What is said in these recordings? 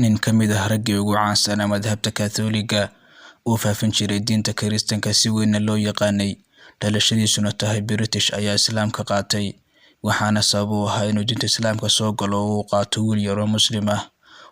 nin ka mid ah raggii ugu caansanaa madhabta Kaatooliga oo faafin jiray diinta Kiristaanka si weyn loo yaqaanay, dhalashadiisuna tahay British ayaa Islaamka qaatay, waxaana sabab u ahaa inuu diinta Islaamka soo galo oo uu qaato wiil yar oo Muslim ah.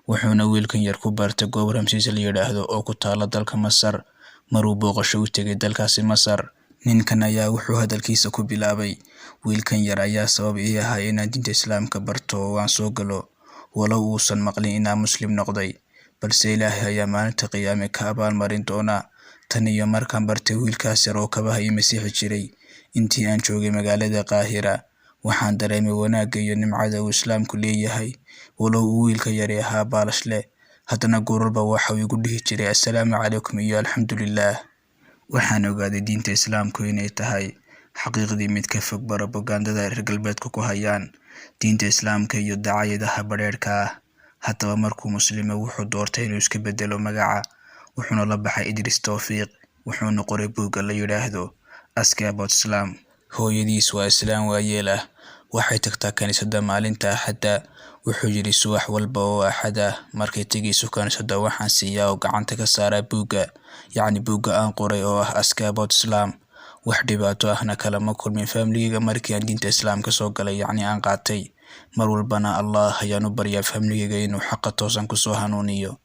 Wuxuuna wiilkan yar ku bartay goob Ramses la yiraahdo oo ku taala dalka Masar. Maruu booqasho u tegay dalkaasi Masar, ninkan ayaa wuxuu hadalkiisa ku bilaabay, wiilkan yar ayaa sabab ii ahaa inaan diinta Islaamka barto oo aan soo galo, walow uusan maqlin inaan Muslim noqday, balse Ilaahay ayaa maalinta qiyaame ka abaalmarin doona. Tan iyo markaan bartay wiilkaas yar oo kabaha ii masiixi jiray intii aan joogay magaalada Qaahira, waxaan dareemay wanaagga iyo nimcada uu Islaamku leeyahay. Walow uu wiilka yari ahaa baalash leh, haddana gooralba waxa uu igu dhihi jiray assalaamu calaykum iyo alxamdulillaah. Waxaan ogaaday diinta Islaamku inay tahay xaqiiqdii mid ka fog propagandada reer galbeedku ku hayaan diinta Islaamka iyo dacaayadaha badheerka ah. Haddaba markuu Muslimo wuxuu doortay inuu iska bedelo magaca, wuxuuna la baxay Idris Tawfiiq, wuxuuna qoray buugga la yiraahdo Ask About Islam. Hooyadiis waa Islaam waayeel ah, waxay tagtaa kaniisadda maalinta Axadda. Wuxuu yiri subax walba oo Axad ah markay tegayso kaniisadda waxaan siiyaa oo gacanta ka saaraa buugga, yacni buugga aan qoray oo ah Ask About Islam. Wax dhibaato ahna kalama kulmin familyiga markii aan diinta Islaamka soo galay, yacni aan qaatay. Mar walbana Allah ayaan u baryaa familyiga inuu xaqa toosan ku soo hanuuniyo.